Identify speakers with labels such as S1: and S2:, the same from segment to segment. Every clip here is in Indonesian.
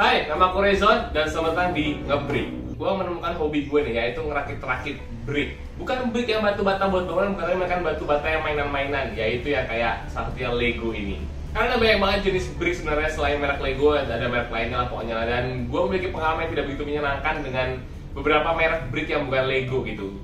S1: Hai, nama aku Rezon dan selamat datang di Ngebrick. Gue menemukan hobi gue nih, yaitu ngerakit-rakit brick. Bukan brick yang batu-bata buat bangunan, bukan makan batu-bata yang mainan-mainan, yaitu yang kayak satunya Lego ini. Karena banyak banget jenis brick sebenarnya selain merek Lego, ada merek lainnya lah pokoknya. Dan gue memiliki pengalaman yang tidak begitu menyenangkan dengan beberapa merek brick yang bukan Lego gitu.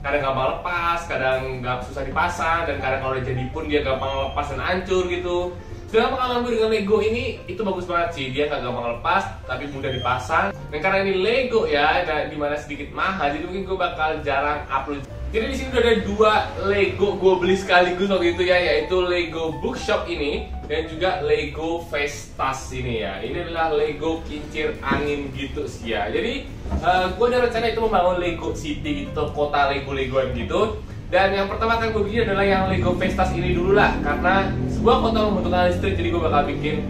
S1: Kadang gampang lepas, kadang nggak susah dipasang, dan kadang kalau udah jadi pun dia gampang lepas dan hancur gitu. Sedangkan pengalaman gue dengan Lego ini itu bagus banget sih, dia nggak gampang lepas tapi mudah dipasang. Dan karena ini Lego ya, dimana sedikit mahal, jadi mungkin gue bakal jarang upload. Jadi di sini udah ada dua Lego gue beli sekaligus waktu itu ya, yaitu Lego Bookshop ini dan juga Lego Festas ini ya. Ini adalah Lego kincir angin gitu sih ya. Jadi gue ada rencana itu membangun Lego City gitu, kota Lego-Legoan gitu. Dan yang pertama kali gue bikin adalah yang Lego Festas ini dulu lah, karena sebuah kota membutuhkan listrik, jadi gue bakal bikin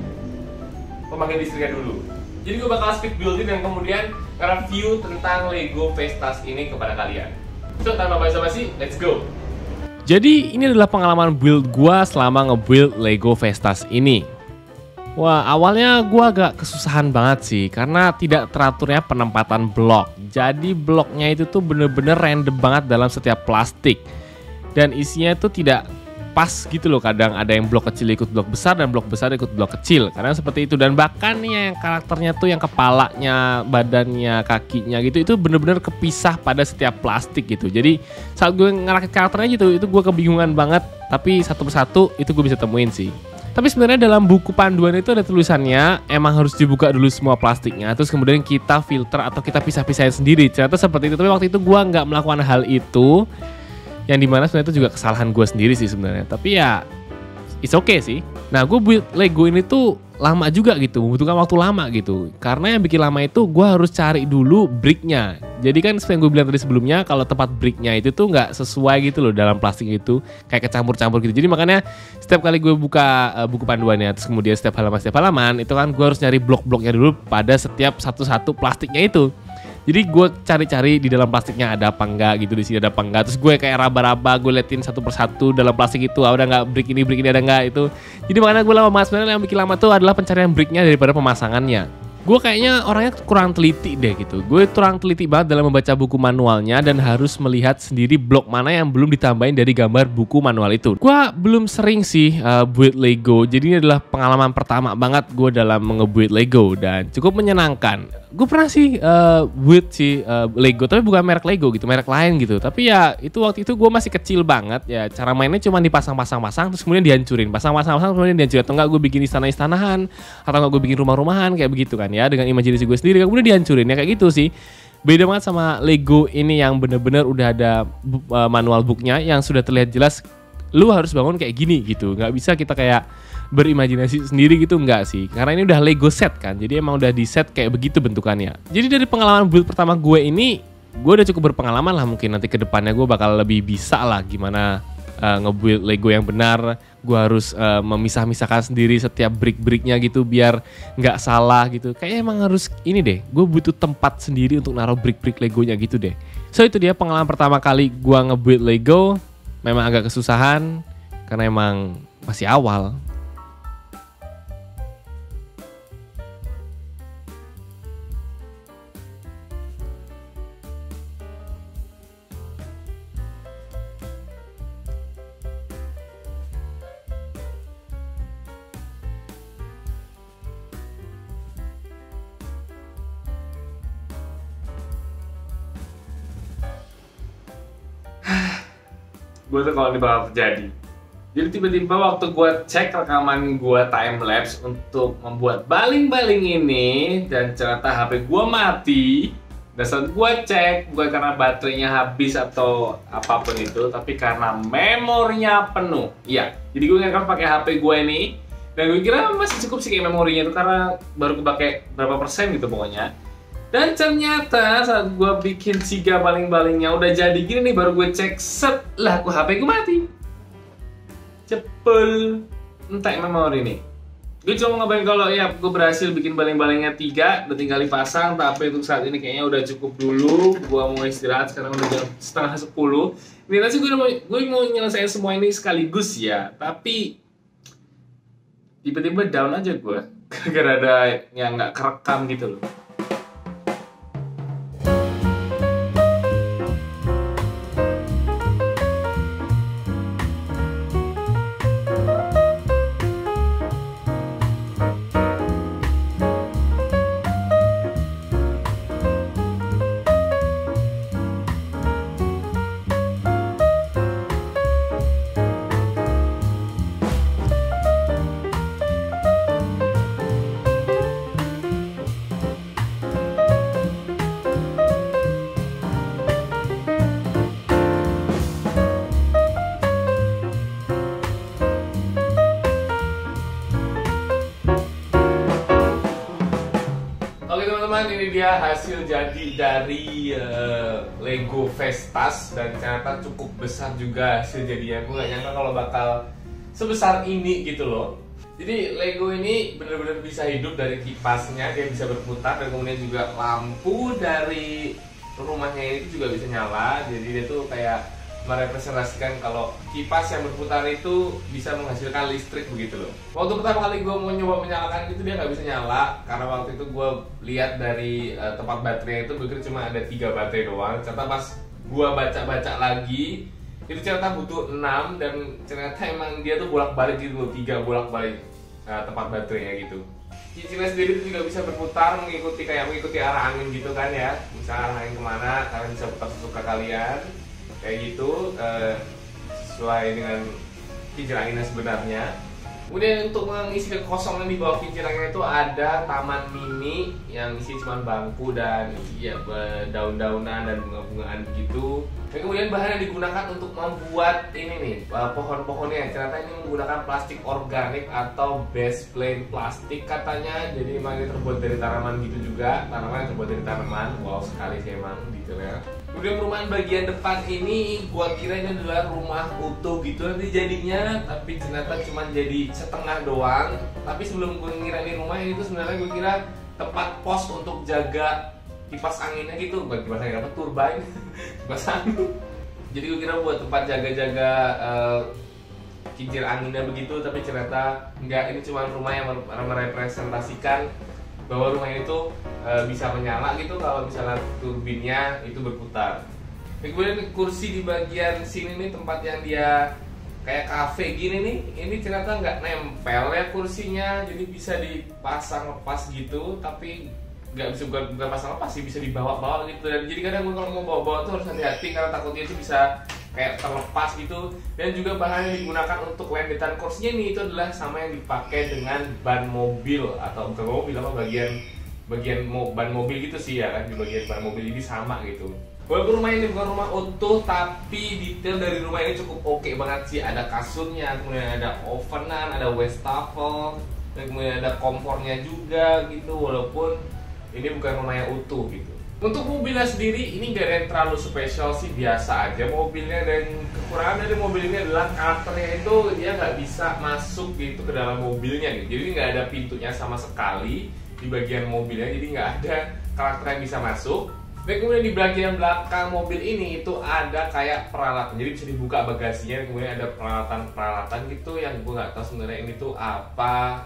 S1: pembangkit listriknya dulu. Jadi gue bakal speed building dan kemudian review tentang Lego Festas ini kepada kalian. So, tanpa basa-basi, let's go!
S2: Jadi ini adalah pengalaman build gua selama nge-build Lego Festas ini. Wah, awalnya gua agak kesusahan banget sih karena tidak teraturnya penempatan blok. Jadi bloknya itu tuh bener-bener random banget dalam setiap plastik. Dan isinya itu tidak pas gitu loh, kadang ada yang blok kecil ikut blok besar dan blok besar ikut blok kecil. Karena seperti itu, dan bahkan nih yang karakternya tuh yang kepalanya, badannya, kakinya gitu itu bener-bener kepisah pada setiap plastik gitu. Jadi saat gue ngerakit karakternya gitu, itu gue kebingungan banget. Tapi satu persatu itu gue bisa temuin sih. Tapi sebenarnya dalam buku panduan itu ada tulisannya emang harus dibuka dulu semua plastiknya, terus kemudian kita filter atau kita pisah-pisahin sendiri. Ternyata seperti itu, tapi waktu itu gue nggak melakukan hal itu, yang dimana sebenarnya itu juga kesalahan gue sendiri sih sebenarnya. Tapi ya it's okay sih. Nah, gue build Lego ini tuh lama juga gitu, membutuhkan waktu lama gitu. Karena yang bikin lama itu gue harus cari dulu bricknya. Jadi kan seperti yang gue bilang tadi sebelumnya, kalau tempat bricknya itu tuh nggak sesuai gitu loh dalam plastik itu, kayak kecampur-campur gitu. Jadi makanya setiap kali gue buka buku panduannya, terus kemudian setiap halaman itu kan gue harus nyari blok-bloknya dulu pada setiap satu-satu plastiknya itu. Jadi gue cari-cari di dalam plastiknya ada apa enggak gitu, di sini ada apa enggak. Terus gue kayak raba-raba, gue liatin satu persatu dalam plastik itu, udah nggak brick ini ada enggak itu. Jadi makanya gue lama banget, sebenarnya yang bikin lama tuh adalah pencarian bricknya daripada pemasangannya. Gue kayaknya orangnya kurang teliti deh gitu. Gue kurang teliti banget dalam membaca buku manualnya dan harus melihat sendiri blok mana yang belum ditambahin dari gambar buku manual itu. Gue belum sering sih build Lego, jadi ini adalah pengalaman pertama banget gue dalam nge-build Lego dan cukup menyenangkan. Gue pernah sih build Lego, tapi bukan merek Lego gitu, merek lain gitu. Tapi ya itu waktu itu gue masih kecil banget ya. Cara mainnya cuma dipasang-pasang terus kemudian dihancurin, pasang-pasang kemudian dihancurin. Atau enggak gue bikin istana-istanahan, atau enggak gue bikin rumah-rumahan kayak begitu kan ya, dengan imajinasi gue sendiri, kemudian dihancurin ya kayak gitu sih. Beda banget sama Lego ini yang bener-bener udah ada manual booknya yang sudah terlihat jelas lu harus bangun kayak gini gitu. Nggak bisa kita kayak berimajinasi sendiri gitu, enggak sih. Karena ini udah Lego set kan, jadi emang udah di set kayak begitu bentukannya. Jadi dari pengalaman build pertama gue ini, gue udah cukup berpengalaman lah. Mungkin nanti kedepannya gue bakal lebih bisa lah gimana nge-build Lego yang benar. Gue harus memisah-misahkan sendiri setiap brick-bricknya gitu biar nggak salah gitu. Kayaknya emang harus ini deh, gue butuh tempat sendiri untuk naruh brick-brick Legonya gitu deh. So itu dia pengalaman pertama kali gue nge-build Lego. Memang agak kesusahan karena emang masih awal.
S1: Gue tuh kalau ini bakal terjadi. Jadi tiba-tiba waktu gue cek rekaman gue timelapse untuk membuat baling-baling ini, dan ternyata HP gue mati. Dan saat gue cek, bukan karena baterainya habis atau apapun itu, tapi karena memorinya penuh. Iya, jadi gue ngerekam pakai HP gue ini, dan gue kira masih cukup sih kayak memorinya itu karena baru gue pakai berapa persen gitu pokoknya. Dan ternyata saat gue bikin siga baling-balingnya udah jadi gini nih, baru gue cek, set lah, HP gue mati. Cepel, entek memori nih. Gue cuma ngabain kalau ya gue berhasil bikin baling-balingnya 3, udah tinggal dipasang. Tapi untuk saat ini kayaknya udah cukup dulu. Gue mau istirahat, sekarang udah jam setengah 10. Ini nanti gue mau nyelesain semua ini sekaligus ya. Tapi tiba-tiba down aja gue. gara-gara ada yang nggak kerekam gitu loh. Oke teman-teman, ini dia hasil jadi dari Lego Vestas dan ternyata cukup besar juga hasil jadinya. Aku nggak nyangka kalau bakal sebesar ini gitu loh. Jadi Lego ini benar-benar bisa hidup dari kipasnya, dia bisa berputar, dan kemudian juga lampu dari rumahnya itu juga bisa nyala. Jadi dia tuh kayak merepresentasikan kalau kipas yang berputar itu bisa menghasilkan listrik begitu loh. Waktu pertama kali gue mau nyoba menyalakan itu dia nggak bisa nyala karena waktu itu gue lihat dari tempat baterai itu berarti cuma ada 3 baterai doang. Ternyata pas gue baca-baca lagi itu ternyata butuh 6 dan ternyata emang dia tuh bolak-balik gitu loh, 3 bolak-balik tempat baterainya gitu. Cincinnya sendiri itu juga bisa berputar mengikuti arah angin gitu kan ya. Misalnya arah angin kemana, kalian bisa putar sesuka kalian kayak gitu, sesuai dengan kincir anginnya sebenarnya. Kemudian untuk mengisi kekosongan di bawah kincir anginnya itu ada taman mini yang isi cuma bangku dan ya daun-daunan dan bunga-bungaan begitu. Dan kemudian bahan yang digunakan untuk membuat ini nih pohon-pohonnya ternyata ini menggunakan plastik organik atau base plane plastik katanya. Jadi memang ini terbuat dari tanaman gitu juga, tanaman yang terbuat dari tanaman. Wow sekali sih emang detailnya. Kemudian perumahan bagian depan ini gua kira ini adalah rumah utuh gitu nanti jadinya, tapi ternyata cuma jadi setengah doang. Tapi sebelum gua ngira ini rumah ini tuh sebenarnya gua kira tempat pos untuk jaga kipas anginnya gitu, bukan kipas angin apa, turbine kipas angin. Jadi gua kira buat tempat jaga-jaga kincir anginnya begitu, tapi ternyata enggak, ini cuma rumah yang merepresentasikan bahwa rumah ini tuh bisa menyala gitu kalau misalnya turbinnya itu berputar. Dan kemudian kursi di bagian sini nih tempat yang dia kayak kafe gini nih, ini ternyata nggak nempel ya kursinya, jadi bisa dipasang lepas gitu, tapi nggak bisa bukan pasang lepas sih, bisa dibawa-bawa gitu. Dan jadi kadang kalau mau bawa-bawa tuh harus hati-hati karena takutnya itu bisa kayak terlepas gitu. Dan juga bahan yang digunakan untuk lendetan kursinya ini itu adalah sama yang dipakai dengan ban mobil, atau bukan mobil apa, bagian ban mobil gitu sih ya kan, di bagian ban mobil ini sama gitu. Walaupun rumah ini bukan rumah utuh, tapi detail dari rumah ini cukup oke banget sih. Ada kasurnya, kemudian ada ovenan, ada wastafel, dan kemudian ada kompornya juga gitu. Walaupun ini bukan rumah yang utuh gitu. Untuk mobilnya sendiri ini gak ada yang terlalu spesial sih, biasa aja mobilnya. Dan kekurangan dari mobil ini adalah karakternya itu dia nggak bisa masuk gitu ke dalam mobilnya gitu. Jadi nggak ada pintunya sama sekali di bagian mobilnya, jadi nggak ada karakter yang bisa masuk. Dan kemudian di bagian belakang mobil ini itu ada kayak peralatan, jadi bisa dibuka bagasinya. Kemudian ada peralatan gitu yang gue nggak tahu sebenarnya ini tuh apa,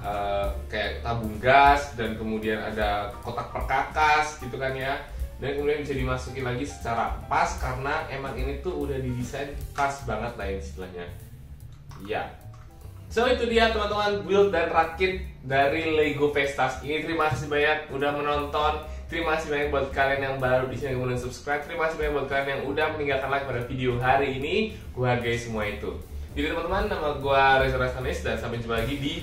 S1: kayak tabung gas, dan kemudian ada kotak perkakas gitu kan ya. Dan kemudian bisa dimasukin lagi secara pas karena emang ini tuh udah didesain pas banget lah istilahnya. Ya. So itu dia teman-teman build dan rakit dari Lego Vestas ini. Terima kasih banyak udah menonton. Terima kasih banyak buat kalian yang baru di sini kemudian subscribe. Terima kasih banyak buat kalian yang udah meninggalkan like pada video hari ini. Gua hargai semua itu. Jadi teman-teman, nama gua Reza Rastanis dan sampai jumpa lagi di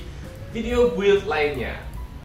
S1: video build lainnya.